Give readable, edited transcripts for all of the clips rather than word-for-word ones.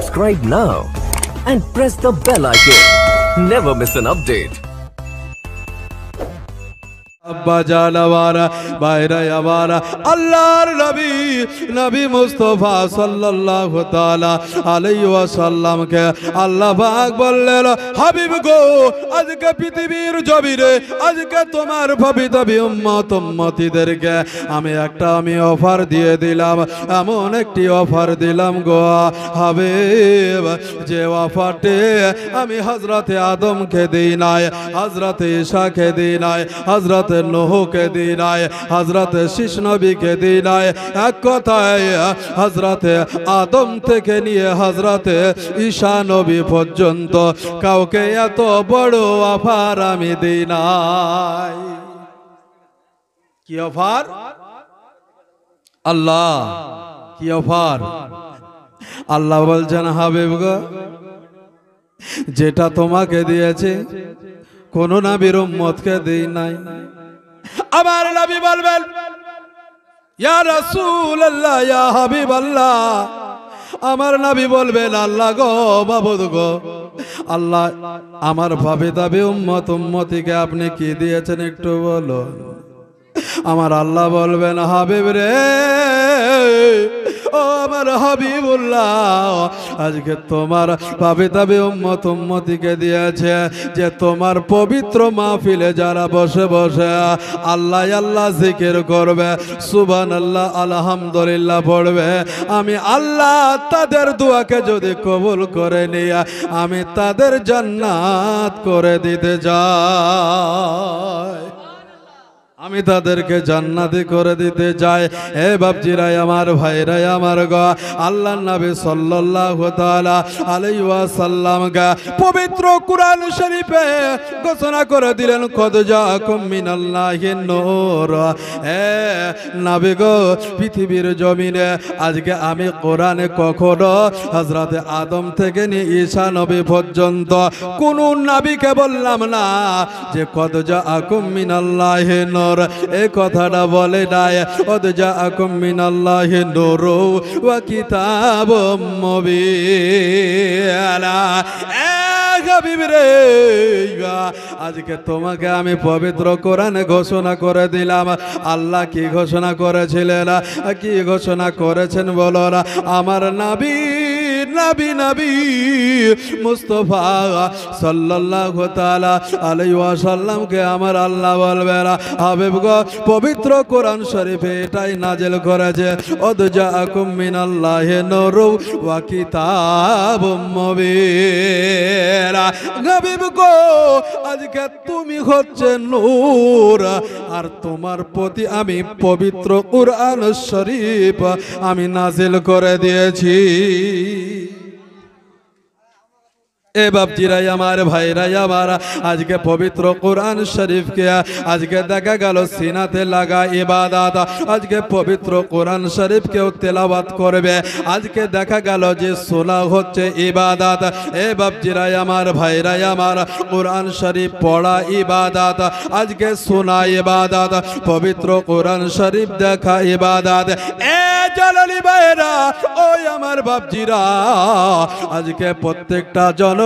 subscribe now and press the bell icon. Never miss an update. আব্বা জানাওয়ারা বাইরে আমারা আল্লাহর নবী নবী মুস্তাফা সাল্লাল্লাহু তাআলা আলাইহি ওয়াসাল্লামকে আল্লাহ পাক বললেন, হাবিব গো, আজকে পৃথিবীর জমিনে আজকে তোমার পবিত্র উম্মতিদেরকে আমি অফার দিয়ে দিলাম, এমন একটি অফার দিলাম গো হাবিব, যে অফারটি আমি হযরতে আদমকে দেই নাই, হযরতে ঈসাকে দেই নাই, হযরত নূহকে দিই নাই, হযরত শীষ নবীকে দিই নাই, এক কথায় হযরত আদম থেকে নিয়ে হযরত ঈসা নবী পর্যন্ত কাউকে এত বড় অফার আমি দিই নাই। কি অফার? আল্লাহ কি অফার? আল্লাহ বলছেন, হাবিব গো, যেটা তোমাকে দিয়েছে কোন নবীর উম্মতকে দেই নাই। আমার নবী বলবেন, ইয়া রাসূলুল্লাহ, ইয়া হাবিবাল্লাহ। আমার নবী বলবেন, আল্লাহ গো, মাবুদ গো, আল্লাহ আমার ভাবে দাবি উম্মতিকে আপনি কি দিয়েছেন একটু বলো। আমার আল্লাহ বলবেন, হাবিব রে, ও আমার হাবিবুল্লাহ, আজকে তোমার ভাবে দাবি উম্মতিকে দিয়েছে যে তোমার পবিত্র মাহফিলে যারা বসে বসে আল্লাহ আল্লাহ জিকির করবে, সুবহানাল্লাহ আলহামদুলিল্লাহ পড়বে, আমি আল্লাহ তাদের দোয়াকে যদি কবুল করে নিয়ে আমি তাদের জান্নাত করে দিতে যাই, আমি তাদেরকে জান্নাতি করে দিতে চাই। এ বাপজিরাই আমার, ভাইরাই আমার গো, আল্লাহর নবী সাল্লাল্লাহু তাআলা আলাইহি ওয়াসাল্লামকে পবিত্র কুরআন শরীফে ঘোষণা করে দিলেন, কদ জাআকুম মিনাল্লাহিন নূর। এ নবী গো, পৃথিবীর জমিনে আজকে আমি কোরআনে কখনো হযরত আদম থেকে নিয়ে ঈসা নবী পর্যন্ত কোন নবীকে বললাম না যে কদ জাআকুম মিনাল্লাহিন নূর, এই কথাটা বলে নাই। কদ জাআকুম মিনাল্লাহি নূরু ওয়া কিতাবুম মুবিন। হাবিব রে, আজকে তোমাকে আমি পবিত্র কোরআনে ঘোষণা করে দিলাম। আল্লাহ কি ঘোষণা করেছিলেন, কি ঘোষণা করেছেন বলো না? আমার নবী মুস্তাফা সাল্লাল্লাহু তাআলা আলাইহি ওয়াসাল্লামকে আমার আল্লাহ বলবেন, হাবিব গো, পবিত্র কোরআন শরীফে এটাই নাজিল করেছে, কদ জাআকুম মিনাল্লাহি নূরু ওয়া কিতাবুম মুবিন। হাবিব গো, আজকে তুমি হচ্ছে নূর, আর তোমার প্রতি আমি পবিত্র কোরআন শরীফ আমি নাজিল করে দিয়েছি। এ বাপজিরাই আমার, ভাইরাই আমার, আজকে পবিত্র কোরআন শরীফকে আজকে দেখা গেল সিনাতে লাগা ইবাদত, আজকে পবিত্র কোরআন শরীফকেও তেলাওয়াত করবে, আজকে দেখা গেল যে শোনা হচ্ছে ইবাদত। এ বাপজিরাই আমার, ভাইরাই আমার, কোরআন শরীফ পড়া ইবাদত, আজকে শোনা ইবাদত, পবিত্র কোরআন শরীফ দেখা ইবাদত। এ জলালি ভাইরা, ওই আমার বাপজিরা, আজকে প্রত্যেকটা জননী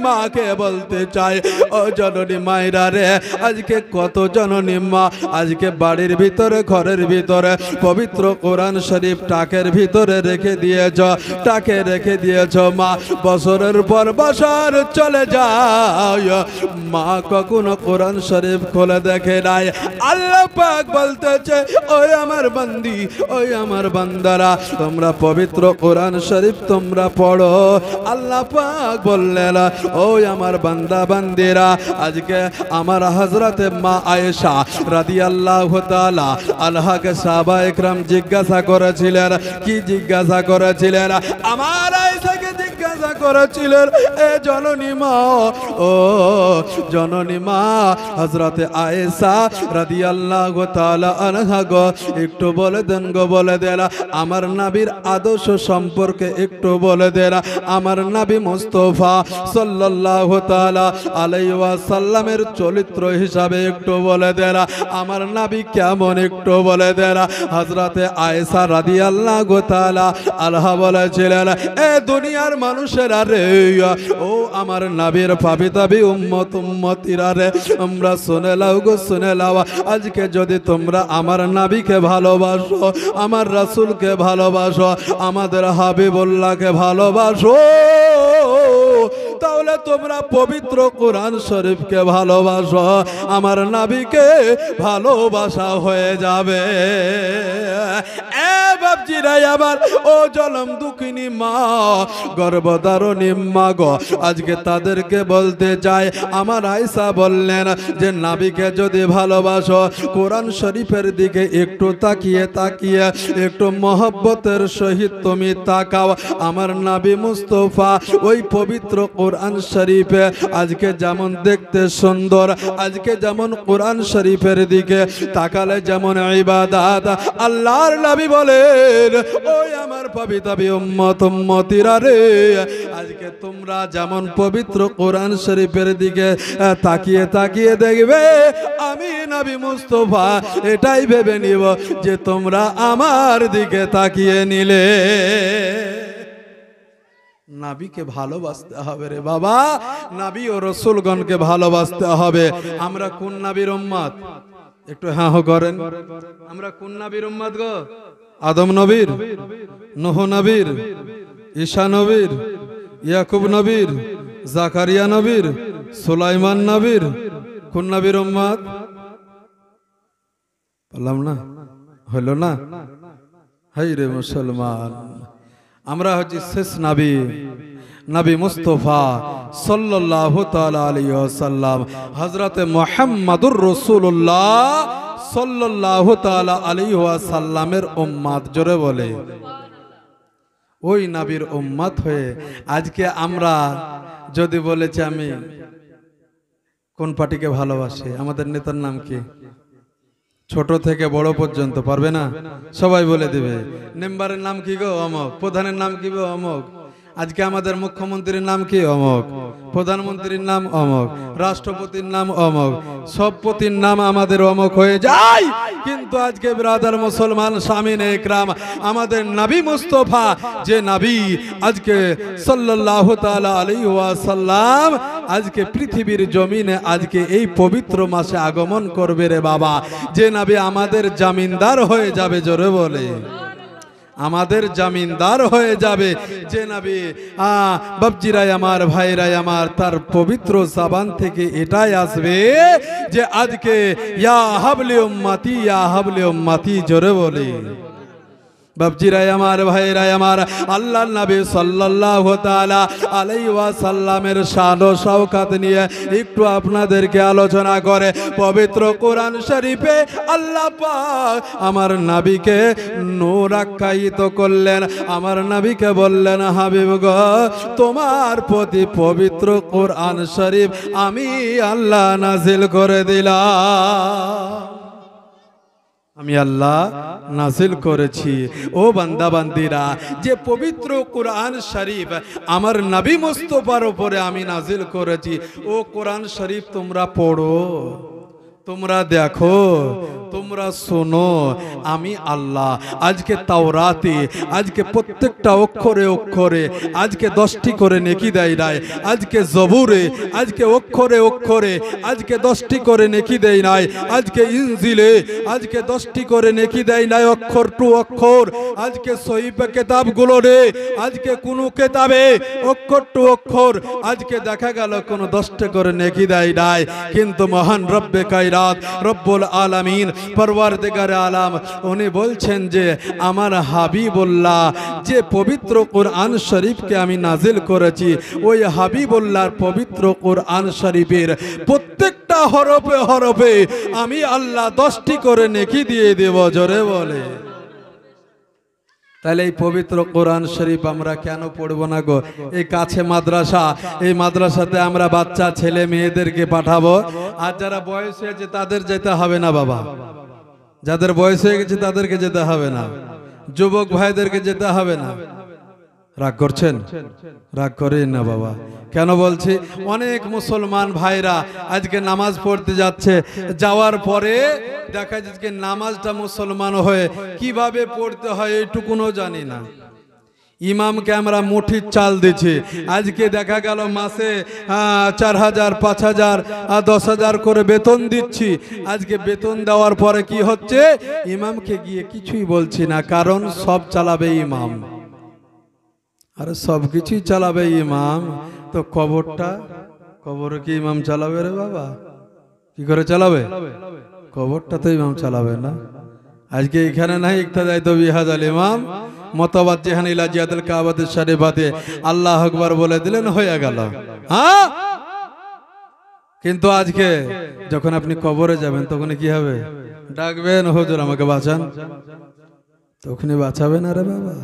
মাকে বলতে চাই, ও জননী মায়েরা রে, আজকে কত জননী মা আজকে বাড়ির ভিতরে ঘরের ভিতরে পবিত্র কোরআন শরীফ টাকের ভিতরে রেখে দিয়েছ মা, বছরের পর বছর চলে যায়, মা কখনো কোরআন শরীফ খুলে দেখে নাই। আল্লাহ পাক বলতেছে, ওই আমার বান্দি, ওই আমার বান্দারা, তোমরা পবিত্র কোরআন শরীফ তোমরা পড়ো। আল্লাহ পাক বললেন, ওই আমার বান্দা বান্দিরা, আজকে আমার হযরতে মা আয়েশা রাদিয়াল্লাহু তাআলা আনহাকে সাহাবায়ে কেরাম জিজ্ঞাসা করেছিলেন। কি জিজ্ঞাসা করেছিলেন? আমার আয়েশাকে জিজ্ঞাসা সেজদা করেছিলেন এ জননী মা, ও জননী মা হযরতে আয়েশা রাদিয়াল্লাহু তাআলা আনহা গো, একটু বলে দেন গো, বলে দেন আমার নবীর আদর্শ সম্পর্কে একটু বলে দেন, আমার নবী মুস্তাফা সাল্লাল্লাহু তাআলা আলাইহি ওয়াসাল্লামের চরিত্র হিসাবে একটু বলে দেন, আমার নবী কেমন একটু বলে দেন। হযরতে আয়েশা রাদিয়াল্লাহু তাআলা আনহা বলেছিলেন, এ দুনিয়ার মানুষেরা রে, ও আমার নবীর পাবিতাবি উম্মত উম্মতিরা রে, আমরা শুনে লাও গো, শুনে লাও, আজকে যদি তোমরা আমার নবীকে ভালোবাসো, আমার রাসূলকে ভালোবাসো, আমাদের হাবিবুল্লাহকে ভালোবাসো, তাহলে তোমরা পবিত্র কোরআন শরীফকে ভালোবাসো, আমার নবীকে ভালোবাসা হয়ে যাবে। এ বাপজিরা আবার, ও জলম দুঃখিনী মা, গর্ভধারণী মা গো, আজকে তাদেরকে বলতে চাই, আমার আয়েশা বললেন যে নবীকে যদি ভালোবাসো, কোরআন শরীফের দিকে একটু তাকিয়ে তাকিয়ে একটু মহব্বতের সহিত তুমি তাকাও, আমার নবী মুস্তাফা ওই পবিত্র কোরআন শরীফে আজকে যেমন দেখতে সুন্দর, আজকে যেমন কোরআন শরীফের দিকে তাকালে যেমন ইবাদত, আল্লাহর নবী বলেন, ওই আমার পবিত্র উম্মত উম্মতিরা রে, আজকে তোমরা যেমন পবিত্র কোরআন শরীফের দিকে তাকিয়ে তাকিয়ে দেখবে, আমি নবী মুস্তাফা এটাই ভেবে নিব যে তোমরা আমার দিকে তাকিয়ে নিলে। নবীকে ভালোবাসতে হবে রে বাবা, নবী ও রাসূলগণকে ভালোবাসতে হবে। আমরা কোন নবীর উম্মত? একটু হ্যাঁ হো করেন। আমরা কোন নবীর উম্মত গো? আদম নবীর, নূহ নবীর, ঈসা নবীর, ইয়াকুব নবীর, জাকারিয়া নবীর, সুলাইমান নবীর। কোন নবীর উম্মত? বললাম না, হলো না? হাই রে মুসলমান, আমরা হচ্ছি শেষ নবী, নবী মুস্তাফা সাল্লাল্লাহু তাআলা আলাইহি ওয়াসাল্লাম, হযরতে মুহাম্মাদুর রাসূলুল্লাহ সাল্লাল্লাহু তাআলা আলাইহি ওয়াসাল্লামের উম্মত। জোরে বলে ওই নবীর উম্মত হয়ে আজকে আমরা যদি বলেছি আমি কোন পার্টিকে ভালোবাসি, আমাদের নেতার নাম কি? ছোট থেকে বড় পর্যন্ত পারবে না, সবাই বলে দিবে। মেম্বারের নাম কি গো? অমক। প্রধানের নাম কি গো? অমক। আজকে আমাদের মুখ্যমন্ত্রীর নাম কি? অমক। প্রধানমন্ত্রীর নাম অমক, রাষ্ট্রপতির নাম অমক, সবপতির নাম আমাদের অমক হয়ে যায়। কিন্তু আজকে ব্রাদার মুসলমান সামিনে ইকরাম, আমাদের নবী মুস্তাফা যে নবী আজকে সাল্লাল্লাহু তাআলা আলাইহি ওয়াসাল্লাম আজকে পৃথিবীর জমিনে আজকে এই পবিত্র মাসে আগমন করবে রে বাবা, যে নবী আমাদের জামিনদার হয়ে যাবে। জোরে বলে আমাদের জামিনদার হয়ে যাবে, যে নবী বাপজিরাই আমার, ভাইরাই আমার, তার পবিত্র জবান থেকে এটাই আসবে যে আজকে ইয়া হাবলি উম্মতি, ইয়া হাবলি উম্মতি। জোরে বলে বাপজিরাই আমার, ভাইরাই আমার, আল্লাহ নবী সাল্লাল্লাহু তাআলা আলাইহি ওয়াসাল্লামের শান ও শওকত নিয়ে একটু আপনাদেরকে আলোচনা করে পবিত্র কোরআন শরীফে আল্লাহ পাক আমার নবীকে নূর আখ্যায়িত করলেন। আমার নবীকে বললেন, হাবিব গো, তোমার প্রতি পবিত্র কোরআন শরীফ আমি আল্লাহ নাজিল করে দিলাম, আমি আল্লাহ নাজিল করেছি। ও বান্দা বান্দিরা, যে পবিত্র কোরআন শরীফ আমার নবী মুস্তাফার উপরে আমি নাজিল করেছি, ও কোরআন শরীফ তোমরা পড়ো, তোমরা দেখো, তোমরা শোনো, আমি আল্লাহ আজকে তাওরাতে আজকে প্রত্যেকটা অক্ষরে অক্ষরে আজকে 10টি করে নেকি দেয় নাই, আজকে জবুরে আজকে অক্ষরে অক্ষরে আজকে 10টি করে নেকি দেয় নাই, আজকে ইনজিলে আজকে 10টি করে নেকি দেয় নাই অক্ষর টু অক্ষর, আজকে সহিফে কিতাবগুলো রে আজকে কোনো কিতাবে অক্ষর টু অক্ষর আজকে দেখা গেল কোনো 10টা করে নেকি দেয় নাই। কিন্তু মহান রব্বে কায়নাত রব্বুল আলামিন পরওয়ারদিগার আলাম উনি বলছেন যে আমার হাবিবুল্লাহ যে পবিত্র কোরআন শরীফকে আমি নাজিল করেছি, ওই হাবিবুল্লাহর পবিত্র কোরআন শরীফের প্রত্যেকটা হরফে হরফে আমি আল্লাহ 10টি করে নেকি দিয়ে দেব। জোরে বলে তাহলে এই পবিত্র কোরআন শরীফ আমরা কেন পড়বো না গো? এই কাছে মাদ্রাসা, এই মাদ্রাসাতে আমরা বাচ্চা ছেলে মেয়েদেরকে পাঠাবো। আর যারা বয়স হয়েছে তাদের যেতে হবে না বাবা, যাদের বয়স হয়ে গেছে তাদেরকে যেতে হবে না, যুবক ভাইদেরকে যেতে হবে না। রাগ করছেন? রাগ করেন না বাবা। কেন বলছি? অনেক মুসলমান ভাইরা আজকে নামাজ পড়তে যাচ্ছে, যাওয়ার পরে দেখা যাচ্ছে নামাজটা মুসলমান হয়ে কিভাবে পড়তে হয় এইটুকুনও জানি না। ইমামকে আমরা মুঠির চাল দিচ্ছি, আজকে দেখা গেল মাসে 4,000 5,000 10,000 করে বেতন দিচ্ছি। আজকে বেতন দেওয়ার পরে কি হচ্ছে? ইমামকে গিয়ে কিছুই বলছি না, কারণ সব চালাবে ইমাম। আরে সব কিছুই চালাবে ইমাম, তো কবর কি ইমাম চালাবে রে বাবা? কি করে চালাবে? কবরটা তো ইমাম চালাবে না। আজকে এখানে নাই ইক্তাদাই তো বিহাজাল ইমাম মতওয়াজ্জিহান ইলা জিয়াদুল কাবাতিশ শরীফাতে আল্লাহু আকবার বলে দিলেন, হয়ে গেল। হ্যাঁ, কিন্তু আজকে যখন আপনি কবরে যাবেন তখন কি হবে? ডাকবেন, হুজুর আমাকে বাঁচান, তখনই বাঁচাবেন। আরে বাবা,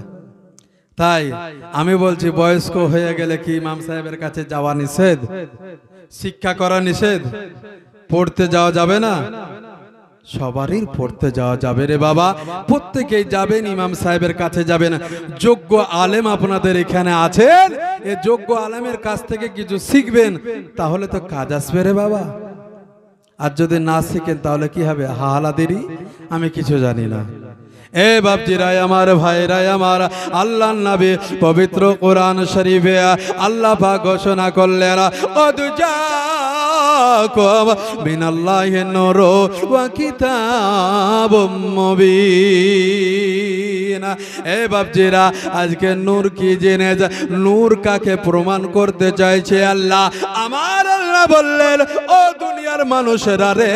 তাই আমি বলছি বয়স্ক হয়ে গেলে কি ইমাম সাহেবের কাছে যাওয়া নিষেধ? শিক্ষা করা নিষেধ? পড়তে যাওয়া যাবে না? সবারই পড়তে যাওয়া যাবে রে বাবা, প্রত্যেকেই যাবেন, ইমাম সাহেবের কাছে যাবেন। যোগ্য আলেম আপনাদের এখানে আছেন, এই যোগ্য আলেমের কাছ থেকে কিছু শিখবেন, তাহলে তো কাজ আসবে রে বাবা। আর যদি না শিখেন তাহলে কি হবে? হাহালাদেরই আমি কিছু জানি না। এ বাপজিরাই আমার, ভাইরাই আমার, আল্লাহর নবী পবিত্র কোরআন শরীফে আল্লাহ পাক ঘোষণা করলেন, আদজাকুম মিনাল্লাহি নূরু ওয়া কিতাবুম মুবিন। এ বাপজিরা, আজকে নূর কি জেনে যা, নূর কাকে প্রমাণ করতে চাইছে আল্লাহ? আমার আল্লাহ বললেন, ও দুনিয়ার মানুষেরা রে,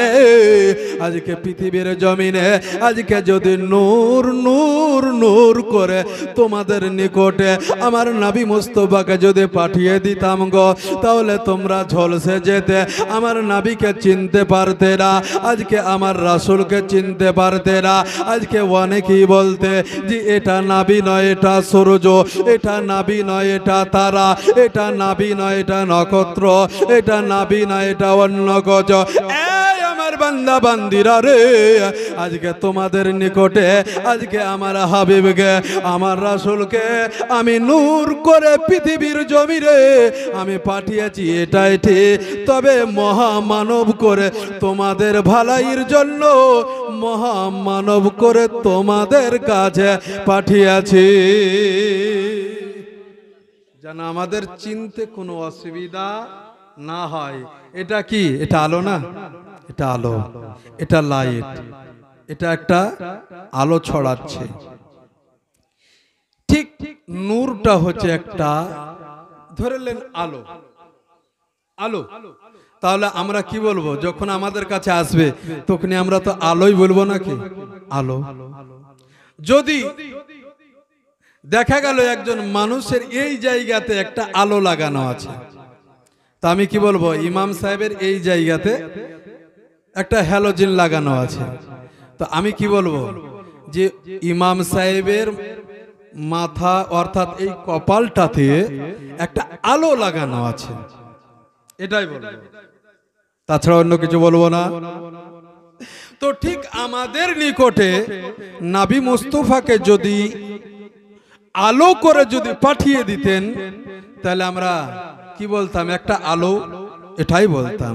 আজকে পৃথিবীর জমিনে আজকে যদি নূর নূর নূর করে তোমাদের নিকটে আমার নবী মুস্তাফাকে যদি পাঠিয়ে দিতাম গো, তাহলে তোমরা ঝলসে যেতে, আমার নবীকে চিনতে পারতে না, আজকে আমার রাসূলকে চিনতে পারতে না। আজকে অনেকেই বলতে যে এটা নবী নয়, এটা সূর্য, এটা নবী নয়, এটা তারা, এটা নবী নয়, এটা নক্ষত্র, এটা নবী নয়, এটা অন্য গজ। আমার বান্দা বান্দিরা রে, আজকে তোমাদের নিকটে আজকে আমার হাবিবকে, আমার রাসূলকে আমি নূর করে পৃথিবীর জমিনে আমি পাঠিয়েছি, এটাই ঠিক। তবে মহামানব করে তোমাদের ভালাইয়ের জন্য মহামানব করে তোমাদের কাছে পাঠিয়েছি, যেন আমাদের চিনতে কোনো অসুবিধা না হয়। এটা কি? এটা আলো না? এটা আলো, এটা লাইট, এটা একটা আলো ছড়াচ্ছে। ঠিক নূরটা হচ্ছে একটা, ধরলেন আলো, আলো। তাহলে আমরা কি বলবো? যখন আমাদের কাছে আসবে তখন আমরা তো আলোই বলবো নাকি? আলো। যদি দেখা গেল একজন মানুষের এই জায়গাতে একটা আলো লাগানো আছে, তা আমি কি বলবো? ইমাম সাহেবের এই জায়গাতে একটা হ্যালোজেন লাগানো আছে, তো আমি কি বলবো? যে ইমাম সাহেবের মাথা অর্থাৎ এই কপালটাতে একটা আলো লাগানো আছে, এটাই বলবো, তাছাড়া অন্য কিছু বলবো না। তো ঠিক আমাদের নিকটে নবী মুস্তাফাকে যদি আলো করে যদি পাঠিয়ে দিতেন, তাহলে আমরা কি বলতাম? একটা আলো, এটাই বলতাম।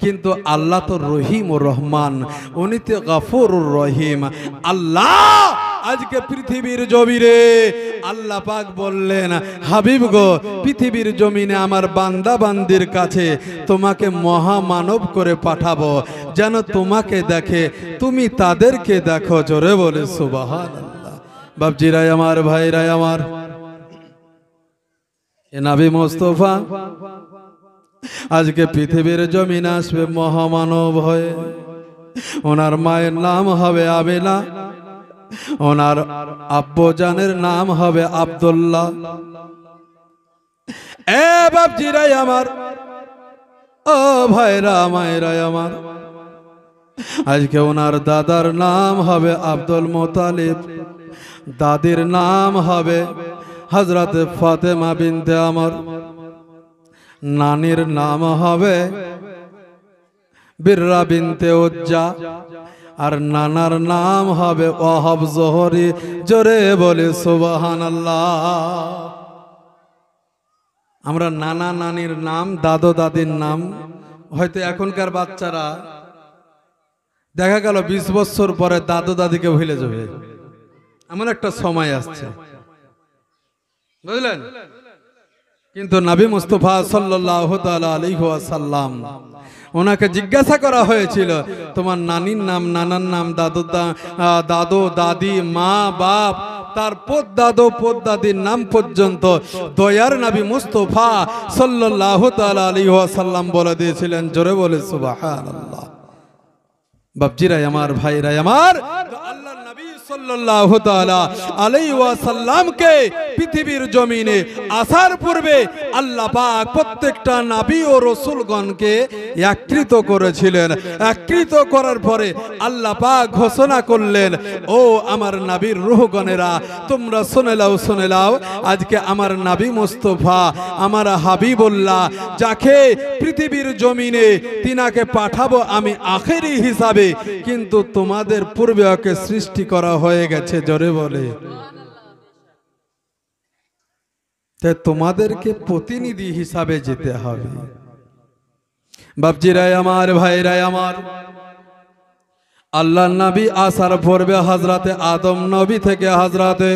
কিন্তু আল্লাহ তো রহিম ও রহমান, উনি তো গফুরুর রহিম। আল্লাহ আজকে পৃথিবীর জমিনে আল্লাহ পাক বললেন, হাবিব গো, পৃথিবীর জমিনে আমার বান্দা বান্দির কাছে তোমাকে মহামানব করে পাঠাবো, যেন তোমাকে দেখে তুমি তাদেরকে দেখো। জোরে বলে সুবহানাল্লাহ। বাপজিরাই আমার, ভাইরাই আমার, এ নবী মুস্তাফা আজকে পৃথিবীর জমিনে আসবে মহামানব হয়ে। ওনার মায়ের নাম হবে আমেনা, ওনার আব্বুজানের নাম হবে আব্দুল্লাহ। এ বাপজিরাই আমার, ও ভাইরা মায়েরাই আমার, আজকে ওনার দাদার নাম হবে আব্দুল মুতালিব, দাদির নাম হবে হযরত ফাতেমা বিনতে আমর, নানির নাম হবে বিররা বিনতে উজ্জা, আর নানার নাম হবে ওয়াহাব জোহরি। জোরে বলে সুবহানাল্লাহ। আমরা নানা নানির নাম, দাদু দাদির নাম, হয়তো এখনকার বাচ্চারা দেখা গেল 20 বছর পরে দাদু দাদিকে ভুলে যাবে, এমন একটা সময় আসছে, বুঝলেন? কিন্তু নবী মুস্তাফা সাল্লাল্লাহু তাআলা আলাইহি ওয়াসাল্লাম, ওনাকে জিজ্ঞাসা করা হয়েছিল তোমার নানির নাম, নানার নাম, দাদু দাদি, মা বাপ, তার দাদু দাদির নাম পর্যন্ত দয়ার নবী মুস্তাফা সাল্লাল্লাহু তাআলা আলাইহি ওয়াসাল্লাম বলে দিয়েছিলেন। জোরে বলে সুবহানাল্লাহ। বাপজিরা আমার, ভাইরা আমার, আল্লাহর নবী সাল্লাল্লাহু তাআলা আলাইহি ওয়াসাল্লামকে পৃথিবীর জমিনে আসার পূর্বে আল্লাহ পাক প্রত্যেকটা নবী ও রাসূলগণকে একত্রিত করেছিলেন। একত্রিত করার পরে আল্লাহ পাক ঘোষণা করলেন, ও আমার নবীর রূহগণেরা, তোমরা শুনে নাও, আজকে আমার নবী মুস্তাফা, আমার হাবিবুল্লাহ, যাকে পৃথিবীর জমিনে তিনাকে পাঠাবো আমি আখেরি হিসাবে, কিন্তু তোমাদের পূর্বে ওকে সৃষ্টি করা হয়ে গেছে। জোরে বলে, তোমাদেরকে প্রতিনিধি হিসাবে যেতে হবে। বাপজিরাই আমার, ভাইরাই আমার, আল্লাহ নবী আসার পূর্বে হযরতে আদম নবী থেকে হযরতে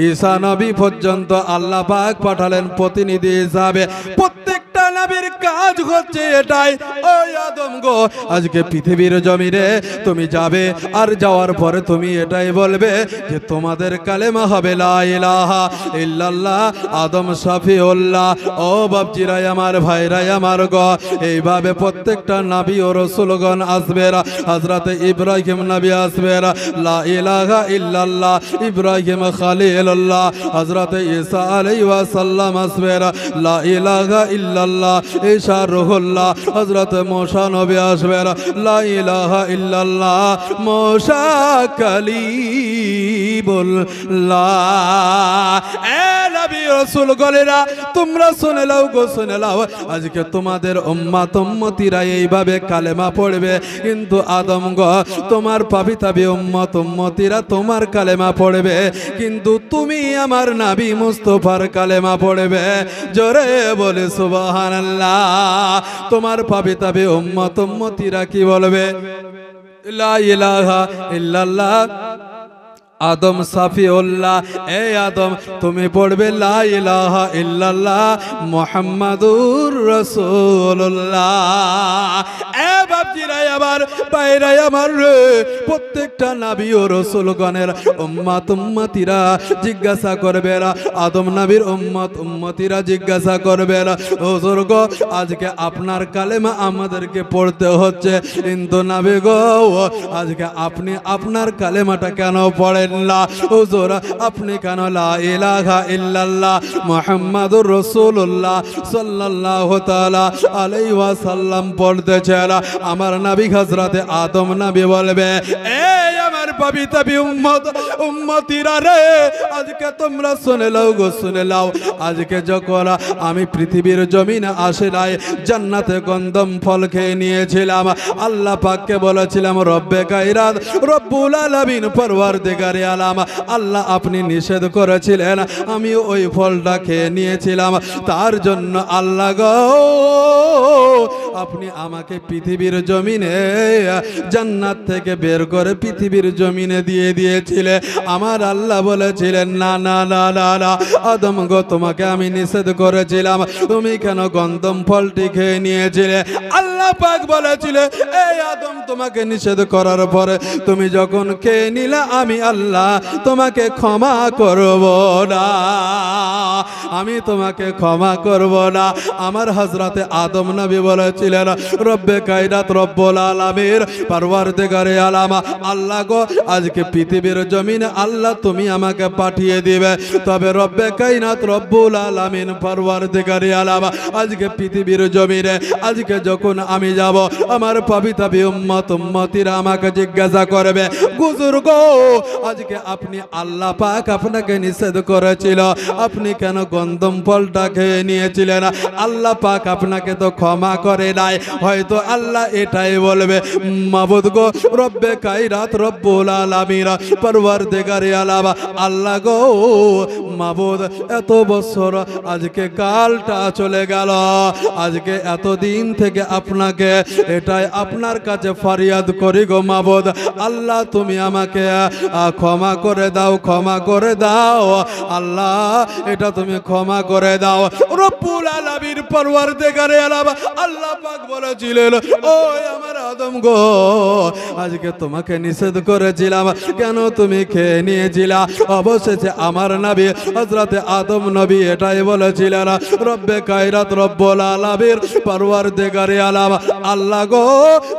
ঈসা নবী পর্যন্ত আল্লাহ পাক পাঠালেন প্রতিনিধি হিসাবে। প্রত্যেকটা নবীর কাজ হচ্ছে এটাই, ওই আদম গো, আজকে পৃথিবীর জমিনে তুমি যাবে, আর যাওয়ার পরে তুমি এটাই বলবে যে তোমাদের কালেমা হবে লা ইলাহা ইল্লাল্লাহ আদম শফিউল্লাহ। ও বাপজিরাই আমার, ভাইরাই আমার গো, এইভাবে প্রত্যেকটা নবী ও রাসূলগণ আসবে। হযরতে ইব্রাহিম নবী আসবেন, লা ইলাহা ইল্লাল্লাহ ইব্রাহিম খলিলুল্লাহ। হযরতে ঈসা আলাইহিস সালাম আসবেন, লা ইলাহা ইল্লাল্লাহ ঈসা রূহুল্লাহ। হযরতে মুসা নবী আসবেন, লা ইলাহা ইল্লাল্লাহ মুসা কালিমুল্লাহ। এ নবী রাসূল গলেরা, তোমরা শুনে নাও গো, শুনে নাও, আজকে তোমাদের উম্মতিরা এইভাবে কালেমা পড়বে, কিন্তু আদম গো, তোমার পাপিতাবি উম্মতিরা তোমার কালেমা পড়বে, কিন্তু তুমি আমার নবী মুস্তাফার কালেমা পড়বে। জোরে বলে সুবহানাল্লাহ। তোমার পাপিতাবি উম্মতিরা কি বলবে? লা ইলাহা ইল্লাল্লাহ আদম সাফিউল্লাহ। এ আদম, তুমি পড়বে লা ইলাহা ইল্লাল্লাহ মুহাম্মাদুর রাসূলুল্লাহ। এ বাপজিরাই আমার, ভাইরাই আমার, প্রত্যেকটা নবী ও রাসূলগণের উম্মতিরা জিজ্ঞাসা করবে, আদম নবীর উম্মতিরা জিজ্ঞাসা করবে, হুজুর গো, আজকে আপনার কালেমা আমাদেরকে পড়তে হচ্ছে, কিন্তু নবী গো, আজকে আপনি আপনার কালেমাটা কেন পড়েন না? হুজুর, আপনি কেন লা ইলাহা ইল্লাল্লাহ মুহাম্মাদুর রাসূলুল্লাহ সাল্লাল্লাহু তাআলা আলাইহি ওয়াসাল্লাম পড়তেছেন? আমার নবী হযরতে আদম নবী বলবে, এ আমার পবিত্র উম্মতিরা রে, আজকে তোমরা শুনে নাও গো, শুনে নাও, আজকে যখন আমি পৃথিবীর জমিনে আসি নাই, জান্নাতে গন্ধম ফল খেয়ে নিয়েছিলাম, আল্লাহ পাককে বলেছিলাম রব্বে কায়নাত রব্বুল আলামিন পরওয়ারদিগারে আলাম, আল্লাহ আপনি নিষেধ করেছিলেন, আমি ওই ফলটা খেয়ে নিয়েছিলাম, তার জন্য আল্লাহ গো, আপনি আমাকে পৃথিবীর জমিনে জান্নাত থেকে বের করে পৃথিবীর জমিনে দিয়ে দিয়েছিলেন। আমার আল্লাহ বলেছিলেন, না না না না না আদম গো, তোমাকে আমি নিষেধ করেছিলাম, তুমি কেন গন্ধম ফলটি খেয়ে নিয়েছিলে? আল্লাহ পাক বলেছিলেন, এই আদম, তোমাকে নিষেধ করার পরে তুমি যখন খেয়ে নিলে, আমি আল্লাহ তোমাকে ক্ষমা করব না, আমি তোমাকে ক্ষমা করব না। আমার হযরতে আদম নবী বলেছিলেন, রব্বে কায়নাত রব্বুল আলামিন পরওয়ারদিগারে আলাম, আল্লাহ গো, আজকে পৃথিবীর জমিনে আল্লাহ তুমি আমাকে পাঠিয়ে দিবে, তবে রব্বে কায়নাত রব্বুল আলামিন পরওয়ারদিগারে আলাম আজকে পৃথিবীর জমিনে আজকে যখন আমি যাব আমার পাবিতাবি উম্মতিরা আমাকে জিজ্ঞাসা করবে, বুজুর্গ আজকে আপনি আল্লাহ পাক আপনাকে নিষেধ করেছিল, আপনি কেন গন্ধম ফলটা খেয়ে নিয়েছিলেন? আল্লাহ পাক আপনাকে তো ক্ষমা করে নাই। হয়তো আল্লাহ এটাই বলবে, মাবুদ গো রব্বে কায়নাত রব্বুল আলামিন পরওয়ারদিগারে আলাম আল্লাহ গো মাবুদ এত বছর আজকে কালটা চলে গেল, আজকে এতদিন থেকে আপনাকে এটাই আপনার কাছে ফরিয়াদ করি গো মাবুদ, আল্লাহ তুমি আমাকে ক্ষমা করে দাও, ক্ষমা করে দাও আল্লাহ, এটা তুমি ক্ষমা করে দাও। রব্বুল আলামিন পরওয়ারদিগারে আলাম আল্লাহ পাক বলেছিলেন, ও আমার আদম গো আজকে তোমাকে নিষেধ করেছিলাম, কেন তুমি খেয়ে নিয়েছিলা? অবশেষে আমার নবী হযরত আদম নবী এটাই বলেছিলেন, রব্বে কায়নাত রব্বুল আলামিন পরওয়ারদিগারে আলাম আল্লাহ গো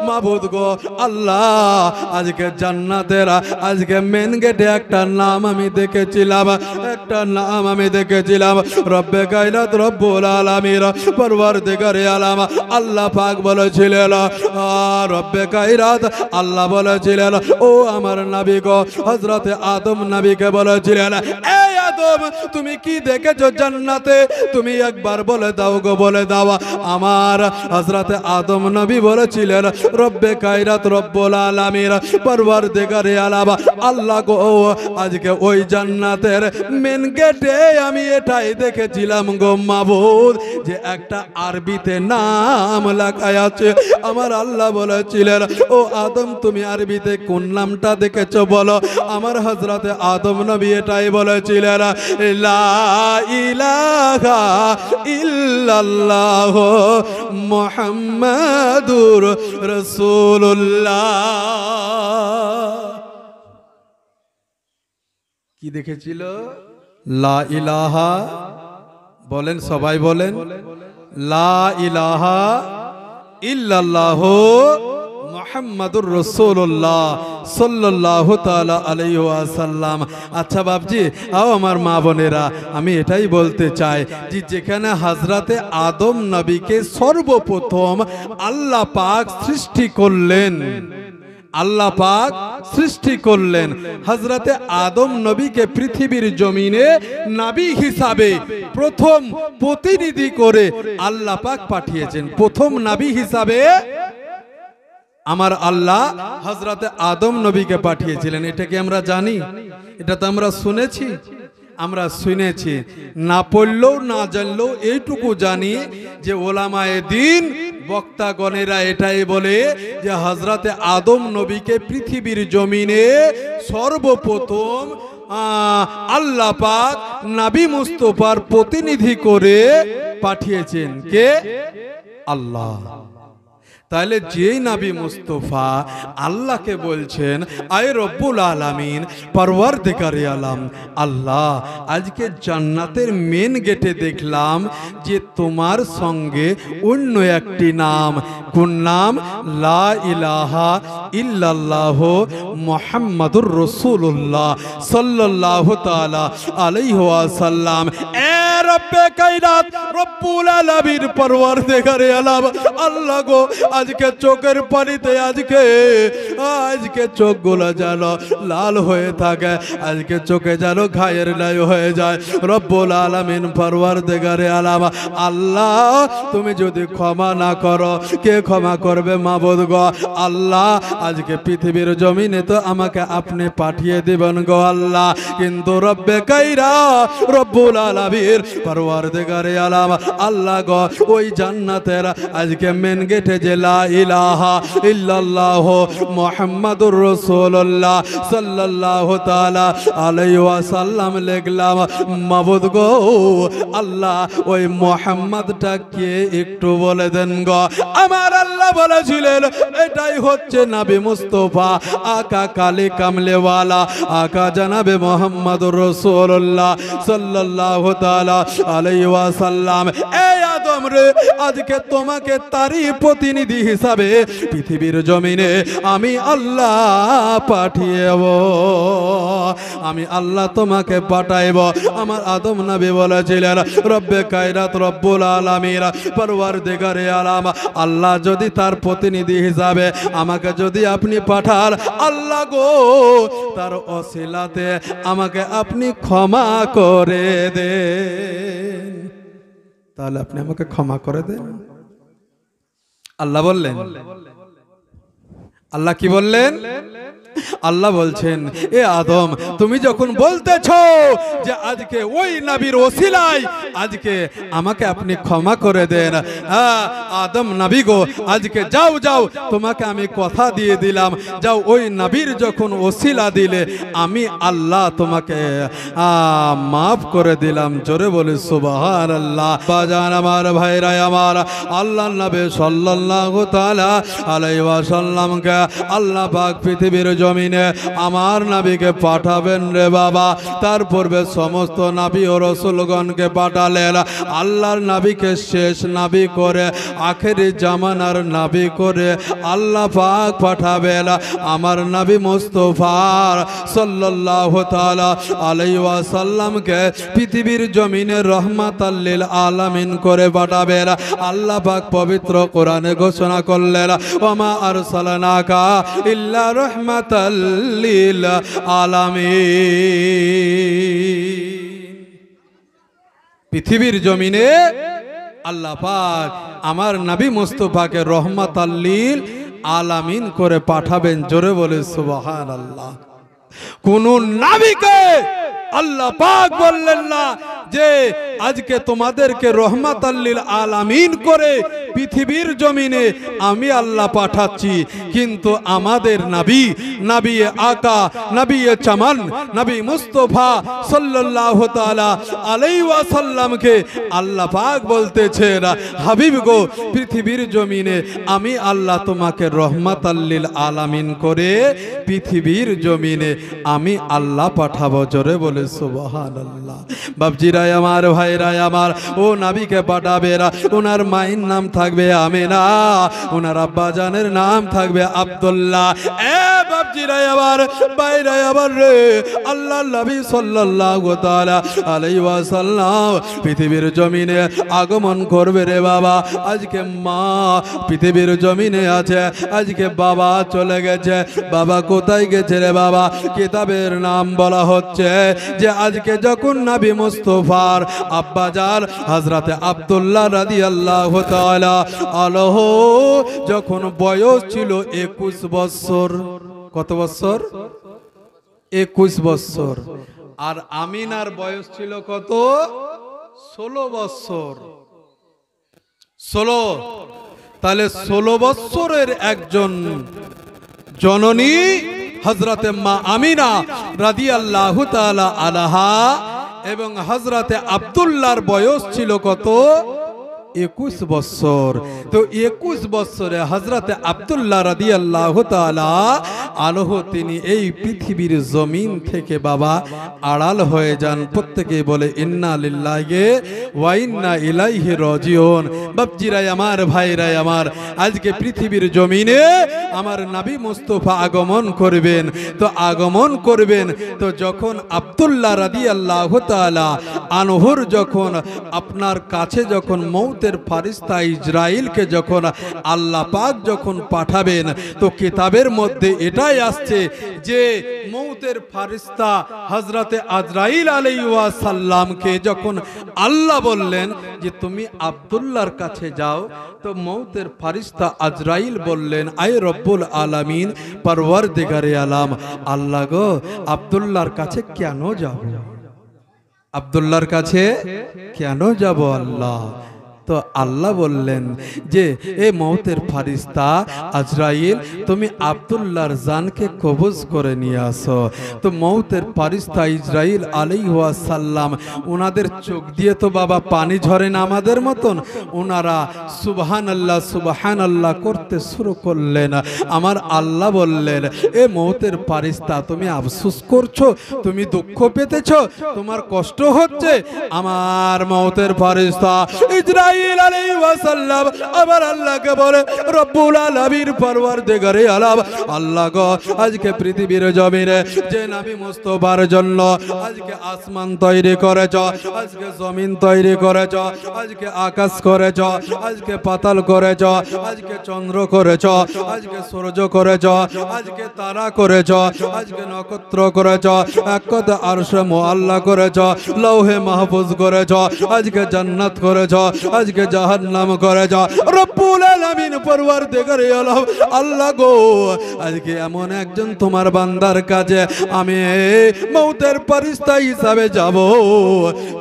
মাবুদ গো আল্লাহ, আজকে জান্নাতের আজকে মেন গেটে একটা নাম আমি দেখেছিলাম, একটা নাম আমি দেখেছিলাম, রব্বে কায়নাত রব্বুল আলামিন পরওয়ারদিগারে আলাম আল্লাহ পাক বলেছিলেন, রব্বে কায়নাত আল্লাহ বলেছিলেন, ও আমার নবী গো হযরত আদম নবীকে বলেছিলেন, এই আদম তুমি কি দেখেছো জান্নাতে? তুমি একবার বলে দাও গো, বলে দাও। আমার হযরত আদম নবী বলেছিলেন, রব্বে কায়নাত রব্বুল আলামিন পরওয়ারদিগারে আলাম আল্লাহ গো আজকে ওই জান্নাতের মেন গেটে আমি এটাই দেখেছিলাম গো মাবুদ, যে একটা আরবিতে নাম লেখা আছে। আমার আল্লাহ বলেছিলেন, ও আদম তুমি আরবিতে কোন নামটা দেখেছো বলো? আমার হযরত আদম নবী এটাই বলেছিলেন, লা ইলাহা ইল্লাল্লাহ মুহাম্মাদুর রাসূলুল্লাহ। কি দেখেছিল? লা ইলাহা, বলেন সবাই বলেন, লা ইলাহা ইল্লাল্লাহ মুহাম্মাদুর রাসূলুল্লাহ সাল্লাল্লাহু তাআলা আলাইহি ওয়াসাল্লাম। আচ্ছা বাপজি, আও আমার মা বোনেরা, আমি এটাই বলতে চাই যে যেখানে হযরতে আদম নবীকে সর্বপ্রথম আল্লাহ পাক সৃষ্টি করলেন, আল্লাহ পাক সৃষ্টি করলেন, হযরতে আদম নবীকে পৃথিবীর জমিনে নবী হিসাবে প্রথম প্রতিনিধি করে আল্লাহ পাক পাঠিয়েছেন। প্রথম নবী হিসাবে আমার আল্লাহ হযরতে আদম নবীকে পাঠিয়েছিলেন। এটা কি আমরা জানি? এটা তো আমরা শুনেছি, আমরা শুনেছি, না পড়লেও না জানলেও এইটুকু জানি যে ওলামায়ে দ্বীন বক্তাগণেরা এটাই বলে যে হযরতে আদম নবীকে পৃথিবীর জমিনে সর্বপ্রথম আল্লাহ পাক নবী মুস্তাফার প্রতিনিধি করে পাঠিয়েছেন। কে? আল্লাহ। তাহলে যেই নবী মুস্তাফা আল্লাহকে বলছেন, আয় রব্বুল আলামিন পরওয়ারদিগারে আলাম আল্লাহ, আজকে জান্নাতের মেন গেটে দেখলাম যে তোমার সঙ্গে অন্য একটি নাম, কোন নাম? লা ইলাহা ইল্লাল্লাহ মুহাম্মাদুর রাসূলুল্লাহ সাল্লাল্লাহু তাআলা আলাইহি ওয়াসাল্লাম। এ রব্বে কায়নাত রব্বুল আলামিন পরওয়ারদিগারে আলাম আল্লাহ গো আজকে চোখের পানিতে আজকে চোখগুলো যেন লাল হয়ে থাকে, আজকে চোখে যেন ঘায়ের লাই হয়ে যায়। রব্বুল আলামিন পরওয়ারদিগারে আলাম আল্লাহ, তুমি যদি ক্ষমা না করো কে ক্ষমা করবে মাবুদ গো? আল্লাহ আজকে পৃথিবীর জমিনে তো আমাকে আপনি পাঠিয়ে দিবেন গো আল্লাহ, কিন্তু রব্বে কায়নাত রব্বুল আলামিন পরওয়ারদিগারে আলাম আল্লাহ গো ওই জান্নাতের আজকে মেন গেটে যে লা ইলাহা ইল্লাল্লাহ মুহাম্মাদুর রাসূলুল্লাহ সাল্লাল্লাহু তাআলা আলাইহি ওয়াসাল্লাম লিখলাম, মাবুদ গো আল্লাহ ওই মুহাম্মদটা কে একটু বলে দেন গো। আমার আল্লাহ বলেছিলেন এটাই হচ্ছে নবী মুস্তাফা, আকা কালে কামলেওয়ালা, আকা জনাবে মুহাম্মাদুর রাসূলুল্লাহ সাল্লাল্লাহু তাআলা আলাইহি ওয়াসাল্লাম। এই আদম আদম রে, আজকে তোমাকে তারই প্রতিনিধি হিসাবে পৃথিবীর জমিনে আমি আল্লাহ পাঠিয়েব, আমি আল্লাহ তোমাকে পাঠাইব। আমার আদম নবী বলেছিলেন, রব্বে কায়নাত রব্বুল আলামিন, পরওয়ারদিগারে আলাম, আল্লাহ যদি তার প্রতিনিধি হিসাবে আমাকে যদি আপনি পাঠান, আল্লাহ গো তার ওসিলাতে আমাকে আপনি ক্ষমা করে দেন। তাহলে আপনি আমাকে ক্ষমা করে দেন। আল্লাহ বললেন, আল্লাহ কি বললেন? আল্লাহ বলছেন, এ আদম তুমি যখন বলতেছো যে আজকে ওই নবীর ওসিলায় আজকে আমাকে আপনি ক্ষমা করে দেন, হ্যাঁ আদম নবী গো, আজকে যাও যাও, তোমাকে আমি কথা দিয়ে দিলাম, যাও ওই নবীর যখন ওসিলা দিলে আমি আল্লাহ তোমাকে মাফ করে দিলাম। জোরে বলি সুবহানাল্লাহ। বাজান আমার ভাইরা আমার, আল্লাহ নবী সাল্লাল্লাহু তাআলা আলাইহি ওয়াসাল্লামকে আল্লাহ পাক পৃথিবীর জমিনে আমার নবীকে পাঠাবেন রে বাবা। তার পূর্বে সমস্ত নবী ও রাসূলগণকে পাঠালেন, আল্লাহর নবীকে শেষ নবী করে, আখেরি জামানার নবী করে আল্লাহ পাক পাঠাবেন আমার নবী মুস্তাফা সাল্লাল্লাহু তাআলা আলাইহি ওয়াসাল্লামকে পৃথিবীর জমিনে রহমাতাল লিল আলামিন করে পাঠাবেন। আল্লাহ পাক পবিত্র কোরআনে ঘোষণা করলেন, ওমা আরসালনাকা ইল্লা রাহমাতাল লিল আলামিন। পৃথিবীর জমিনে আল্লাহ পাক আমার নবী মুস্তাফাকে রহমাতাল লিল আলামিন করে পাঠাবেন। জোরে বলে সুবহানাল্লাহ। কোন নবীকে আল্লাহ পাক বললেন না যে আজকে তোমাদেরকে রহমাতাল লিল আলামিন করে পৃথিবীর জমিনে আমি আল্লাহ পাঠাচ্ছি, কিন্তু আমাদের নবী, নবী আকা, নবী চামান, নবী মুস্তাফা সাল্লাল্লাহু তাআলা আলাইহি ওয়াসাল্লামকে আল্লাহ পাক বলতেছেন, হাবিব গো পৃথিবীর জমিনে আমি আল্লাহ তোমাকে রহমাতাল লিল আলামিন করে পৃথিবীর জমিনে আমি আল্লাহ পাঠাবো। জোরে বলে সুবহানাল্লাহ। বাপজিরা আমার, ভাইরা আমার, ও নবীকে পাঠাবে, ওনার মায়ের নাম থাকবে আমিনা, ওনার আব্বা জানের নাম থাকবে আব্দুল্লাহ। এ বাপজিরা আমার, ভাইরা আমার রে, আল্লাহ নবী সাল্লাল্লাহু তাআলা আলাইহি ওয়াসাল্লাম পৃথিবীর জমিনে আগমন করবে রে বাবা। আজকে মা পৃথিবীর জমিনে আছে, আজকে বাবা চলে গেছে। বাবা কোথায় গেছে রে বাবা? কিতাবের নাম বলা হচ্ছে যে আজকে যখন নবী মুস্তাফার আব্বাজান হযরতে আব্দুল্লাহ রাদিয়াল্লাহু তাআলা আনহু যখন বয়স ছিল 21 বছর। কত বছর? 21 বছর। আর আমিনার বয়স ছিল কত? 16 বছর। 16। তাহলে 16 বছরের একজন জননী হযরতে মা আমিনা রাদিয়াল্লাহু তাআলা আনহা এবং হযরতে আব্দুল্লাহর বয়স ছিল কত? 21 বছর। তো 21 বছরে হযরতে আব্দুল্লাহ রাদিয়াল্লাহু তাআলা আনহু তিনি এই পৃথিবীর জমিন থেকে বাবা আড়াল হয়ে যান। প্রত্যেকেই বলে ইন্না লিল্লাহি ওয়া ইন্না ইলাইহি রাজিউন। বাপজিরা আমার, ভাইরা আমার, আজকে পৃথিবীর জমিনে আমার নবী মুস্তাফা আগমন করবেন। তো আগমন করবেন তো যখন আব্দুল্লাহ রাদিয়াল্লাহু তাআলা আনহুর যখন আপনার কাছে যখন মৌতের ফারিস্তা ইসরাইলকে যখন আল্লাহ পাক যখন পাঠাবেন, তো কিতাবের মধ্যে এটাই আসছে যে মৌতের ফারিস্তা হযরতে আজরাইল আলাইহিস সালামকে যখন আল্লাহ বললেন যে তুমি আব্দুল্লাহর কাছে যাও, তো মৌতের ফারিস্তা আজরাইল বললেন, আয় রব্বুল আলামিন, পরওয়ারদিগারে আলাম, আল্লাহ গো আব্দুল্লাহর কাছে কেন যাব? আব্দুল্লাহর কাছে কেন যাব আল্লাহ? তো আল্লাহ বললেন যে এ মৌতের ফারিস্তা আজরাইল, তুমি আব্দুল্লাহর জানকে কবজ করে নিয়ে আসো। তো মৌতের ফারিস্তা ইসরাইল আলাইহিস সালাম ওনাদের চোখ দিয়ে তো বাবা পানি ঝরে না আমাদের মতন, ওনারা সুবহানাল্লাহ সুবহানাল্লাহ করতে শুরু করলেন। আমার আল্লাহ বললেন, এ মৌতের ফারিস্তা তুমি আফসোস করছো, তুমি দুঃখ পেতেছো, তোমার কষ্ট হচ্ছে? আমার মৌতের ফারিস্তা ইসরাইল জিবরাইল আলাইহিস সালাম আবার আল্লাহকে বলে রব্বুল আলামিন পরওয়ারদিগারে আলাম আল্লাহ গো আজকে পৃথিবীর জমিনে যে নবী মুস্তাফার জন্য আজকে আসমান তৈরি করেছ, আজকে জমিন তৈরি করেছ, আজকে আকাশ করেছ, আজকে পাতাল করেছ, আজকে চন্দ্র করেছ, আজকে সূর্য করেছ, আজকে তারা করেছ, আজকে নক্ষত্র করেছ, এক কথা আরশে মুআল্লা করেছ, লৌহে মাহফুজ করেছ, আজকে জান্নাত করেছ, আজকে জাহান্নাম করেছ। রব্বুল আলামিন পরওয়ারদিগারে আলম আল্লাহ গো আজকে এমন একজন তোমার বান্দার কাছে আমি মওতের ফেরেশতা হিসাবে যাব,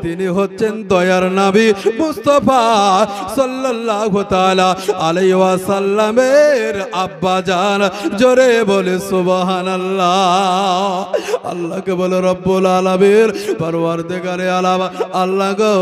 তিনি হচ্ছেন দয়ার নবী মুস্তাফা সাল্লাল্লাহু তাআলা আলাইহি ওয়াসাল্লামের আব্বা জান। জোরে বলে সুবহানাল্লাহ। আল্লাহকে বলে রব্বুল আলামিন পরওয়ারদিগারে আলাম আল্লাহ গো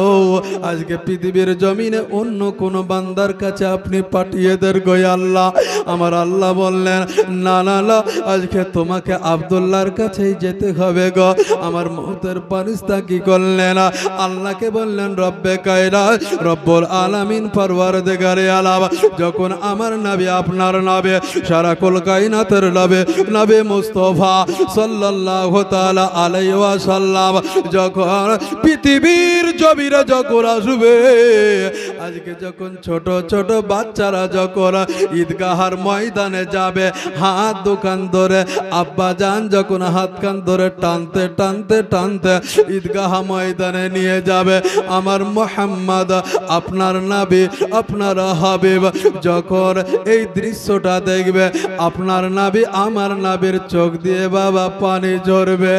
আজকে পৃথিবীর জমিনে অন্য কোন বান্দার কাছে আপনি পাঠিয়ে দেন গো আল্লাহ। আমার আল্লাহ বললেন না না না আজকে তোমাকে আব্দুল্লাহর কাছেই যেতে হবে গো। আমার মওতের ফেরেশতা কি করলেন আল্লাহকে বললেন রব্বে কায়নাত রব্বুল আলামিন পরওয়ারদিগারে আলাম যখন আমার নবী আপনার নবী সারা কুল কায়নাতের নবী নবী মুস্তাফা সাল্লাল্লাহু তাআলা আলাইহি ওয়াসাল্লাম যখন পৃথিবীর জমিনে যখন আসবে, আজকে যখন ছোট ছোট বাচ্চারা যখন ঈদগাহার ময়দানে যাবে হাত দোকান ধরে, আব্বা জান যখন হাত কান ধরে টানতে টানতে টানতে ঈদগাহ ময়দানে নিয়ে যাবে, আমার মুহাম্মদ আপনার নবী আপনার হাবিব যখন এই দৃশ্যটা দেখবে আপনার নবী আমার নবীর চোখ দিয়ে বাবা পানি ঝরবে।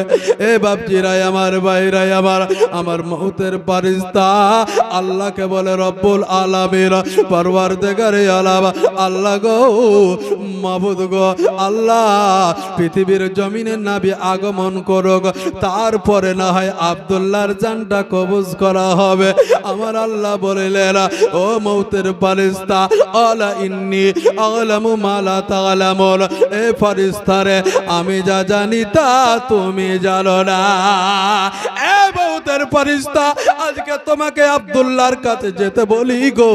এ বাপজিরাই আমার ভাইরাই আমার মওতের ফেরেশতা আল্লাহকে বলে রব্বুল আলামিন পরওয়ারদিগারে আলাম আল্লাহ গো মাবুদ গো আল্লাহ পৃথিবীর জমিনে নবী আগমন করুক, তারপরে না হয় আব্দুল্লাহর জানটা কবজ করা হবে। আমার আল্লাহ বললেন ও মওতের ফেরেশতা আলা ইন্নী আ'লামু মা লা তা'লামুন, এ ফেরেশতারে আমি যা জানি তা তুমি জানো না। এ মওতের ফেরেশতা আজকে তোমাকে আব্দুল্লাহর কাছে যেতে বলি গো,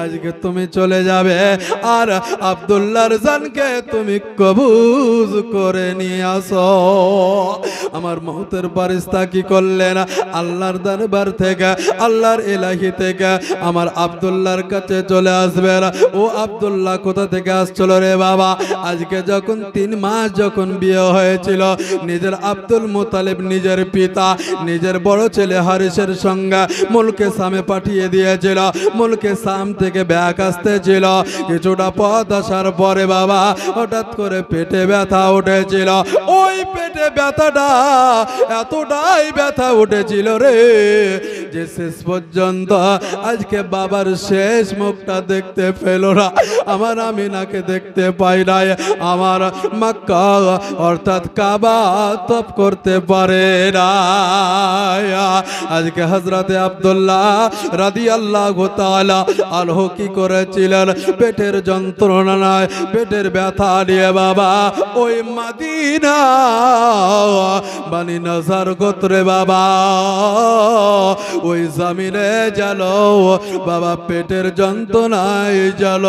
আজকে তুমি চলে যাবে আর আব্দুল্লাহর জানকে তুমি কবজ করে নিয়ে আসো। আমার মওতের ফেরেশতা কি করলেন আল্লাহর দরবার থেকে আল্লাহর ইলাহি থেকে আমার আব্দুল্লাহর কাছে চলে আসবেন। ও আব্দুল্লাহ কোথা থেকে আসছিল রে বাবা? আজকে যখন 3 মাস যখন বিয়ে হয়েছিল নিজের আব্দুল মুতালিব নিজের পিতা নিজের বড় ছেলে হারিসের সঙ্গে মুলকে শামে পাঠিয়ে দিয়েছিল। মুলকে শাম থেকে ব্যাগ আসতেছিল, কিছুটা পথ আসার পরে বাবা হঠাৎ করে পেটে ব্যথা উঠেছিল। ওই পেটে ব্যথাটা এতটাই ব্যথা উঠেছিল রে যে শেষ পর্যন্ত আজকে বাবার শেষ মুখটা দেখতে পেল না, আমার আমিনাকে দেখতে পাই নাই, আমার মক্কা অর্থাৎ কাবা তপ করতে পারে না। আজকে হযরতে আব্দুল্লাহ রাদিয়াল্লাহু তাআলা আনহু কি করেছিলেন? পেটের যন্ত্রণায় পেটের ব্যথা নিয়ে বাবা ওই মদিনা বানি নাজার গোত্রে বাবা ওই জমিনে গেল বাবা, পেটের যন্ত্রণায় গেল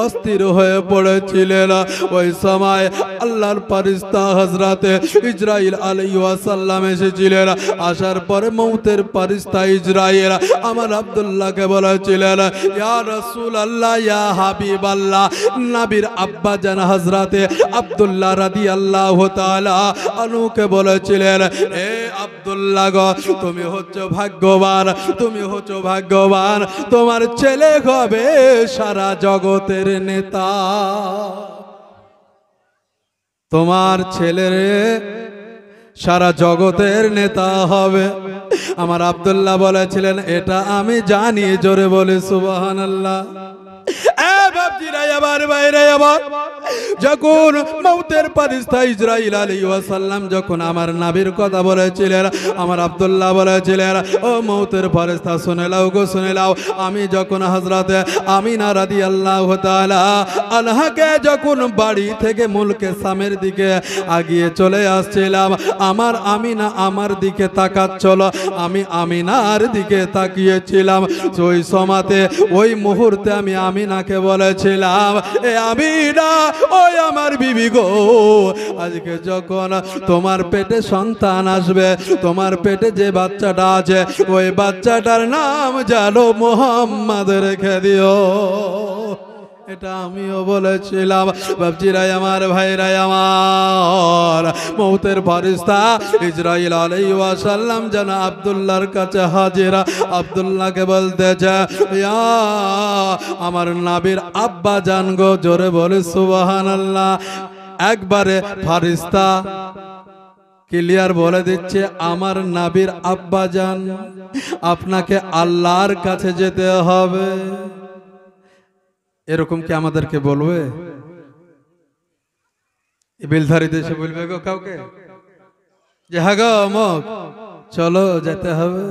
অস্থির হয়ে পড়েছিলেন। ওই সময় আল্লাহর ফেরেশতা হযরতে ইসরাইল আলাইহিস সালাম এসেছিলেন। আসার পরে মওতের ফেরেশতা ইসরাইল আমার আব্দুল্লাহকে বলেছিলেন ইয়া রাসূলুল্লাহ ইয়া হাবিবাল্লাহ। নবীর আব্বা জান হযরতে আব্দুল্লাহ রাদিয়াল্লাহু তাআলা আনহুকে বলেছিলেন এ আব্দুল্লাহ গো তুমি হচ্ছে ভাগ্যবান, তুমি হচ্ছে ভাগ্যবান, তোমার ছেলে হবে সারা জগতের নেতা, তোমার ছেলের সারা জগতের নেতা হবে। আমার আব্দুল্লাহ বলেছিলেন এটা আমি জানি, জোরে বলে সুবহানাল্লাহ। বাপজিরাই আবার বাইরে আবার যখন মৌতের ফেরেশতা ইসরাইল আলাইহিস সালাম যখন আমার নবীর কথা বলেছিলেন, আমার আব্দুল্লাহ বলেছিলেন, ও মৌতের ফেরেশতা শুনে লাও গো, শুনে লাও। আমি যখন হযরত আমিনা রাদিয়াল্লাহু তাআলা আনহাকে যখন বাড়ি থেকে মুলকে শামের দিকে আগিয়ে চলে আসছিলাম, আমার আমিনা আমার দিকে তাকাচ্ছিল, আমি আমিনার দিকে তাকিয়েছিলাম। ওই সময়তে ওই মুহূর্তে আমি আমিনাকে বলেছিলাম, এ আমিনা, ওই আমার বিবি গো, আজকে যখন তোমার পেটে সন্তান আসবে, তোমার পেটে যে বাচ্চাটা আছে ওই বাচ্চাটার নাম জানো মুহাম্মদ রেখে দিও। এটা আমিও বলেছিলাম। বাপজিরাই আমার, ভাইরাই আমার, মৌতের ফেরেশতা ইসরাইল আলাইহিস সালাম যেন আব্দুল্লাহর কাছে হাজিরা। আব্দুল্লাহকে বলতেছে, ইয়া আমার নবীর আব্বা জান গো, জোরে বলে সুবহানাল্লাহ। একবারে ফেরেশতা ক্লিয়ার বলে দিচ্ছে, আমার নবীর আব্বা জান, আপনাকে আল্লাহর কাছে যেতে হবে। এরকম কি আমাদেরকে বলবে? বিলধারী দেশে বলবে গো কাউকে যে হ্যাঁ গো অমুক চলো যেতে হবে?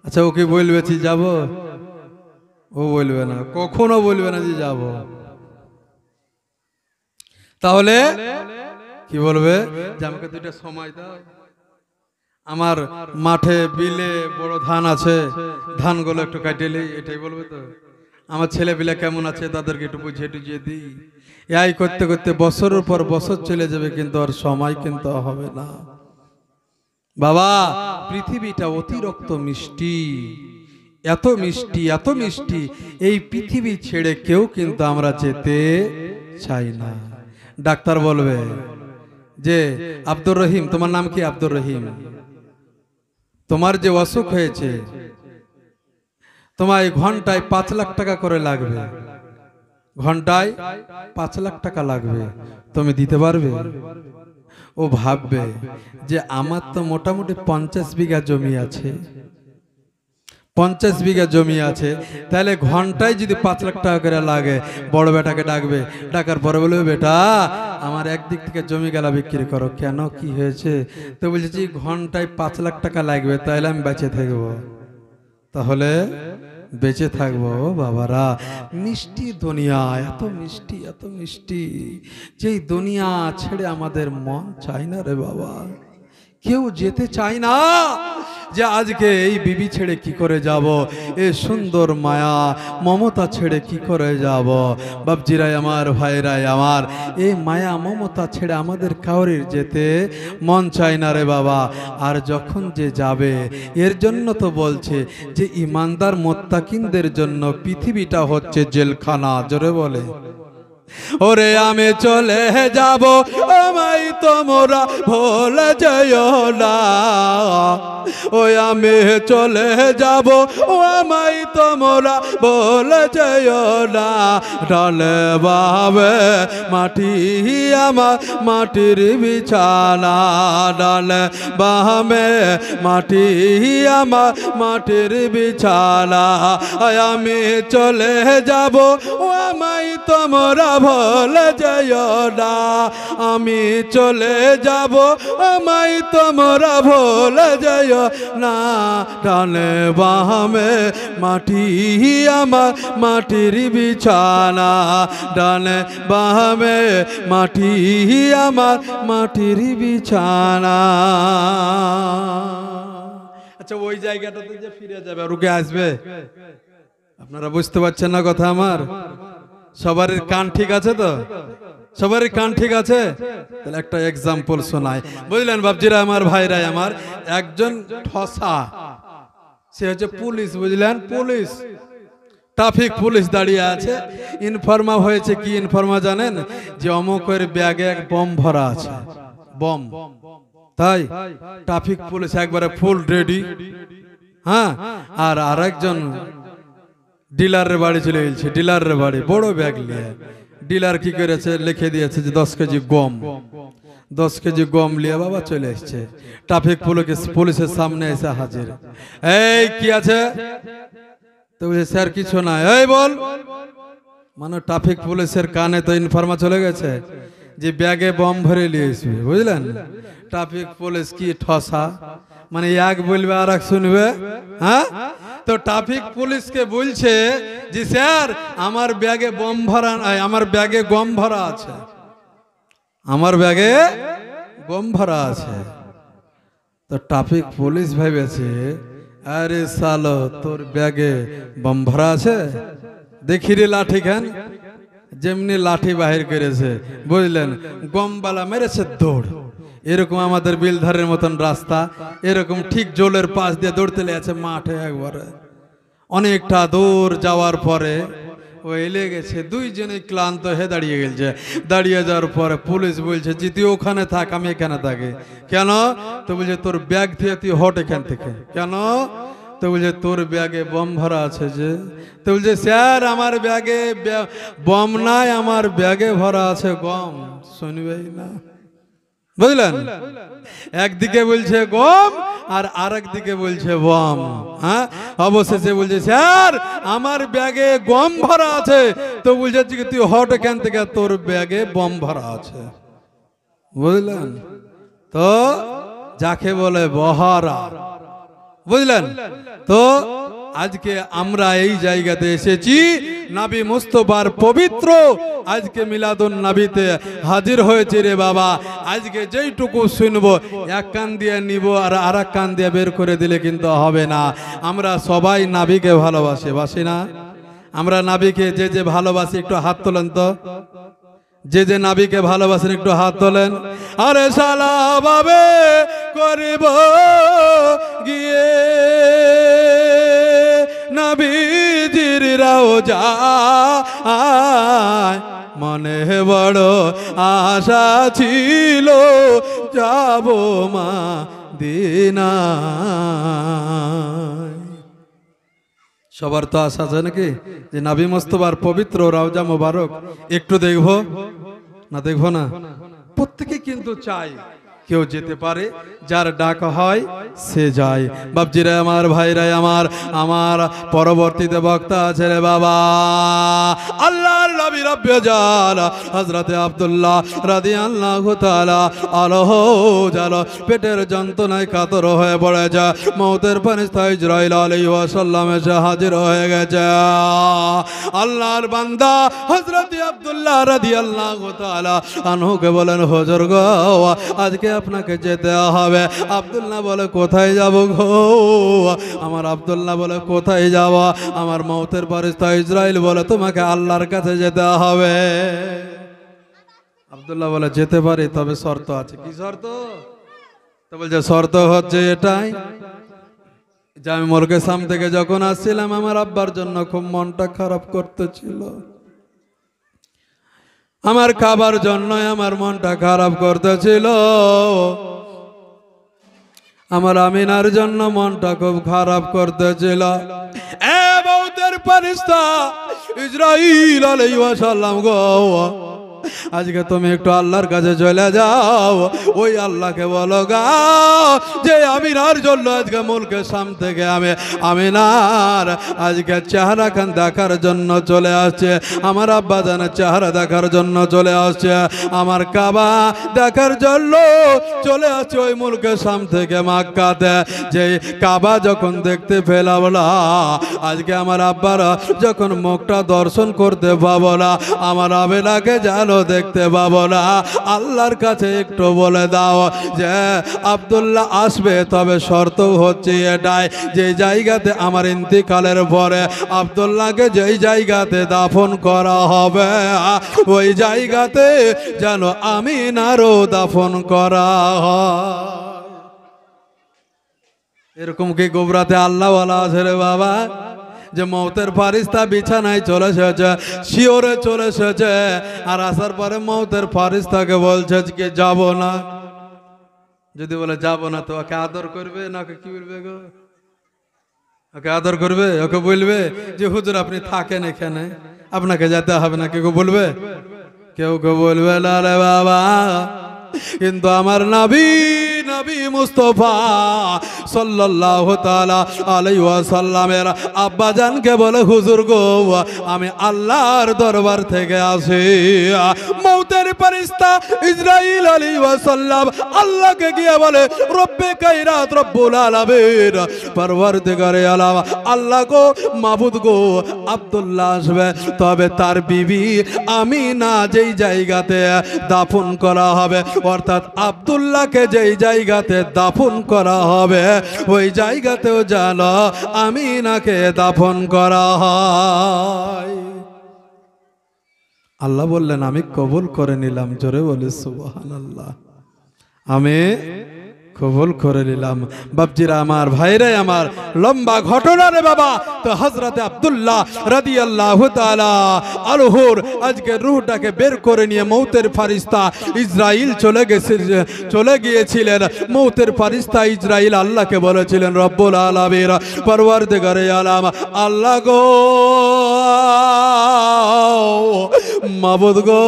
আচ্ছা ও কি বলবে যে যাব? ও বলবে না, কখনো বলবে না যে যাব। তাহলে কি বলবে? যে আমাকে দুইটা সময় দাও, আমার মাঠে বিলে বড় ধান আছে, ধানগুলো একটু কাটিয়ে নেই, এটাই বলবে তো? আমার ছেলে পিলে কেমন আছে তাদেরকে একটু বুঝিয়ে টুঝিয়ে দিই। এই করতে করতে বছরের পর বছর চলে যাবে, কিন্তু আর সময় কিন্তু হবে না। বাবা, পৃথিবীটা অতিরিক্ত মিষ্টি, এত মিষ্টি, এত মিষ্টি, এই পৃথিবী ছেড়ে কেউ কিন্তু আমরা যেতে চাই না। ডাক্তার বলবে যে আব্দুর রহিম, তোমার নাম কি? আব্দুর রহিম, তোমার যে অসুখ হয়েছে তোমায় ঘন্টায় 5 লাখ টাকা করে লাগবে, ঘন্টায় 5 লাখ টাকা লাগবে, তুমি দিতে পারবে? ও ভাববে যে আমার তো মোটামুটি 50 বিঘা জমি আছে, 50 বিঘা জমি আছে, তাহলে ঘন্টায় যদি 5 লাখ টাকা করে লাগে, বড় বেটাকে ডাকবে, ডাকার পরে বলবে, বেটা আমার একদিক থেকে জমি গেলা বিক্রি করো। কেন, কি হয়েছে? তো বলছে যে ঘন্টায় 5 লাখ টাকা লাগবে, তাহলে আমি বেঁচে থাকবো। তাহলে বেঁচে থাকবো। বাবারা, মিষ্টি দুনিয়া, এত মিষ্টি, এত মিষ্টি, যেই দুনিয়া ছেড়ে আমাদের মন চায় না রে বাবা, কেউ যেতে চায় না। যে আজকে এই বিবি ছেড়ে কি করে যাব, এই সুন্দর মায়া মমতা ছেড়ে কি করে যাব? বাপজিরাই আমার, ভাইরাই আমার, এই মায়া মমতা ছেড়ে আমাদের কাউরির যেতে মন চায় না রে বাবা। আর যখন যে যাবে, এর জন্য তো বলছে যে ইমানদার মুত্তাকিনদের জন্য পৃথিবীটা হচ্ছে জেলখানা। জোরে বলে, ওরে আমি চলে যাব, আমায় তোমরা ভুলে যেও না। ওই আমি চলে যাব, আমায় তোমরা ভুলে যেও না। ডালে বাবে মাটি আমার মাটির বিছানা, ডালে বামে মাটি আমার মাটির বিছানা। আমি চলে যাব, আমায় তোমরা ভুলে যেও না। আমি চলে যাব, আমায় তোমরা ভুলে যেও না। ডানে বামে মাটি আমার মাটির বিছানা, ডানে বামে মাটি আমার মাটির বিছানা। আচ্ছা, ওই জায়গাটাতে যে ফিরে যাবে, রুকে আসবে, আপনারা বুঝতে পারছেন না কথা আমার? সবার কান ঠিক আছে তো? সবার কান ঠিক আছে? তাহলে একটা এক্সাম্পল শোনাই, বুঝলেন বাপজিরা আমার, ভাইরাই আমার। একজন ঠসা, সে হচ্ছে পুলিশ, বুঝলেন? পুলিশ, ট্রাফিক পুলিশ দাঁড়িয়ে আছে। ইনফরমা হয়েছে, কি ইনফরমা জানেন? যে অমুকের ব্যাগে এক বম ভরা আছে, বম। তাই ট্রাফিক পুলিশ একবারে ফুল রেডি। হ্যাঁ, আর আরেকজন ডিলারের বাড়ি চলে গেছে, ডিলারের বাড়ি, বড় ব্যাগ নিয়ে। ডিলার কি করেছে, লিখে দিয়েছে যে 10 কেজি গম, 10 কেজি গম নিয়ে বাবা চলে এসছে। ট্রাফিক পুলিশের সামনে এসে হাজির। এই কি আছে? তো বলছে স্যার কিছু নাই। এই বল, মানে ট্রাফিক পুলিশের কানে তো ইনফরমা চলে গেছে যে ব্যাগে বম ভরে নিয়েছে, বুঝলেন? ট্রাফিক পুলিশ কি ঠসা, মানে এক বলবে আর এক শুনবে। হ্যাঁ, তো ট্রাফিক পুলিশকে বলছে যে স্যার আমার ব্যাগে বম ভরা, আমার ব্যাগে গম ভরা আছে, আমার ব্যাগে গম ভরা আছে। তো ট্রাফিক পুলিশ ভেবেছে আরে সালো তোর ব্যাগে বম ভরা আছে, দেখি রে লাঠি খান। যেমনি লাঠি বাহির করেছে, বুঝলেন, গমবালা মেরেছে দৌড়। এরকম আমাদের বিলধারের মতন রাস্তা, এরকম ঠিক জলের পাশ দিয়ে দৌড়তে লেগেছে মাঠে। একবারে অনেকটা দূর যাওয়ার পরে ওই লেগেছে, দুইজনে ক্লান্ত হয়ে দাঁড়িয়ে গেছে। দাঁড়িয়ে যাওয়ার পরে পুলিশ বলছে যে তুই ওখানে থাক, আমি এখানে থাকি। কেন? তো বলছে তোর ব্যাগ থেকে তুই হট এখান থেকে। কেন? তো বলছে তোর ব্যাগে বম ভরা আছে যে। তো বলছে স্যার আমার ব্যাগে বম নাই, আমার ব্যাগে ভরা আছে গম। শুনবেই না, বুঝলেন? একদিকে বলছে গম আর আরেক দিকে বলছে বম। হ্যাঁ, অবশেষে বলছে স্যার আমার ব্যাগে গম ভরা আছে। তো বলছে তুই হট এখান থেকে, তোর ব্যাগে বম ভরা আছে, বুঝলেন? তো যাকে বলে বহারা, বুঝলেন? তো আজকে আমরা এই জায়গাতে এসেছি নবী মুস্তাফার পবিত্র আজকে মিলাদুন নবীতে হাজির হয়েছে রে বাবা। আজকে যেইটুকু শুনবো এক কান দিয়ে নিব আর আরেক কান দিয়ে বের করে দিলে কিন্তু হবে না। আমরা সবাই নবীকে ভালোবাসি, বাসি না? আমরা নবীকে যে যে ভালোবাসি একটু হাত তোলেন তো। যে যে নবীকে ভালোবাসেন একটু হাত তোলেন। আরে সালাভাবে করিব গিয়ে নবীজির রওজা, মনে বড় আশা ছিল যাব মদিনায়। সবার তো আশা আছে নাকি যে নবী মুস্তাফার পবিত্র রওজা মোবারক একটু দেখবো না? দেখবো না? প্রত্যেকে কিন্তু চাই কেউ যেতে পারে, যার ডাক হয় সে যায়। বাপজিরা আমার, ভাইরা আমার, আমার পরবর্তীতে বক্তা আছে রে বাবা আল্লাহর নবী রব্বে জাল হযরতে আব্দুল্লাহ রাদিয়াল্লাহু তাআলা আনহু জালো পেটের যন্ত্রণায় কাতর হয়ে পড়েছে। মওতের ফেরেশতা ইসরাইল আলাইহিস সালাম এসে হাজির হয়ে গেছে। আল্লাহর বান্দা হযরতে আব্দুল্লাহ রাদিয়াল্লাহু তাআলা আনহুকে বলেন হুজুর গো আজকে আপনাকে যেতে হবে। আব্দুল্লাহ বলে কোথায় যাব গো? আমার আব্দুল্লাহ বলে কোথায় যাব? আমার মওতের ফেরেশতা ইসরাইল বলে তোমাকে আল্লাহর কাছে যেতে হবে। আব্দুল্লাহ বলে যেতে পারি, তবে শর্ত আছে। কি শর্ত? তো বলছে শর্ত হচ্ছে এটাই যে আমি মুরগের সাম থেকে যখন আসছিলাম আমার আব্বার জন্য খুব মনটা খারাপ করতেছিল, আমার খাবার জন্য আমার মনটা খারাপ করতেছিল, আমার আমিনার জন্য মনটা খুব খারাপ করতেছিল। এ মওতের ফেরেশতা ইসরাইল আলাইহিস সালাম গো আজকে তুমি একটু আল্লাহর কাছে চলে যাও, ওই আল্লাহকে বলো গা যে আমিনার জন্য আজকে মুলকের সাম থেকে আমি আমিনার আজকে চেহারা খান দেখার জন্য চলে আসছে, আমার আব্বা জানের চেহারা দেখার জন্য চলে আসছে, আমার কাবা দেখার জন্য চলে আসছে ওই মুলকের সাম থেকে মক্কাতে। যে কাবা যখন দেখতে পেলাম না, আজকে আমার আব্বারা যখন মুখটা দর্শন করতে পাবো না, আমার আমিনাকে জানো দেখতে পাবো না, আল্লাহর কাছে একটু বলে দাও যে আব্দুল্লাহ আসবে, তবে শর্ত হচ্ছে এটাই যে জায়গাতে আমার ইন্তিকালের পরে আব্দুল্লাহকে যেই জায়গাতে দাফন করা হবে ওই জায়গাতে যেন আমিনারও দাফন করা হয়। এরকম কি গোবরাতে আল্লাহওয়ালা আছে রে বাবা যে মওতের ফেরেশতা বিছানায় চলে এসেছে, শিওরে চলে এসেছে, আর আসার পরে মওতের ফেরেশতাকে বলছে যে যাব না। যদি বলে যাব না তো ওকে আদর করবে না কি বলবে গো? ওকে আদর করবে, ওকে বলবে যে হুজুর আপনি থাকেন এখানে, আপনাকে যেতে হবে না, কেউ বলবে? কেউ বলবে না রে বাবা। কিন্তু আমার নবী নবী মুস্তাফা সাল্লাল্লাহু তাআলা আলাইহি ওয়াসাল্লামের আব্বাজানকে বলে হুজুর গো আমি আল্লাহর দরবার থেকে আসি। মউতের ফেরেশতা ইসরাইল আলাইহিস সালাম আল্লাহকে গিয়ে বলে রব্বে কায়নাত রব্বুল আলামিন পরওয়ারদিগারে আলাম আল্লাহ গো মাবুদ গো আব্দুল্লাহ আসবে, তবে তার বিবি আমিনা যেই জায়গাতে দাফন করা হবে, অর্থাৎ আব্দুল্লাহকে যেই জায়গাতে দাফন করা হবে ওই জায়গাতেও জানো আমিনাকে দাফন করা হয়। আল্লাহ বললেন আমি কবুল করে নিলাম। জোরে বলে সুবহানাল্লাহ। আমি কবুল করে নিলাম। বাপজিরা আমার, ভাইরে আমার, লম্বা ঘটনা রে বাবা। তো হযরতে আব্দুল্লাহ রাদিয়াল্লাহু তাআলা আনহুর আজকে রূহটাকে বের করে নিয়ে মউতের ফেরেশতা ইসরাইল চলে গিয়েছিলেন। মউতের ফেরেশতা ইসরাইল আল্লাহকে বলেছিলেন রব্বুল আলামিন পরওয়ারদিগারে আলাম আল্লাহ গো মাবুদ গো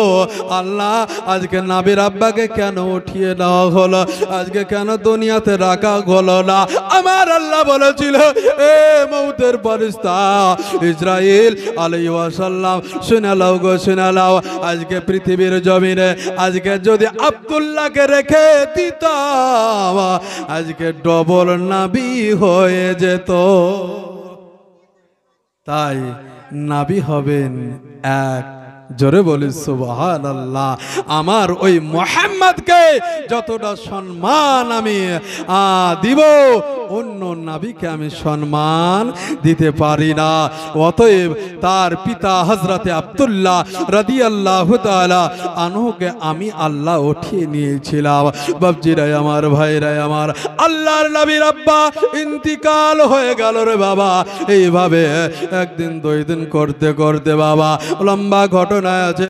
আল্লাহ আজকে নবীর আব্বাকে কেন উঠিয়ে নেওয়া হলো, আজকে কেন দুনিয়াতে রাখা হলো না? আমার আল্লাহ বলেছিল এ মউতের ফেরেশতা ইসরাইল আলাইহিস সালাম শুনে নাও গো, শুনে নাও, আজকে পৃথিবীর জমিনে আজকে যদি আব্দুল্লাহকে রেখে দিতাম আজকে ডবল নবী হয়ে যেত। তাই নবী হবেন এক। জোরে বলি সুবহানাল্লাহ। আমার ওই মুহাম্মদকে যতটা সম্মান আমি দিব অন্য নবীকে আমি সম্মান দিতে পারি না। অতএব তার পিতা হযরতে আব্দুল্লাহ রাদিয়াল্লাহু তাআলা আনহুকে আমি আল্লাহ উঠিয়ে নিয়েছিলাম। বাপজিরাই আমার, ভাইরাই আমার, আল্লাহর নবীর আব্বা ইন্তিকাল হয়ে গেল রে বাবা। এইভাবে একদিন দুই দিন করতে করতে বাবা লম্বা ঘটনা আছে।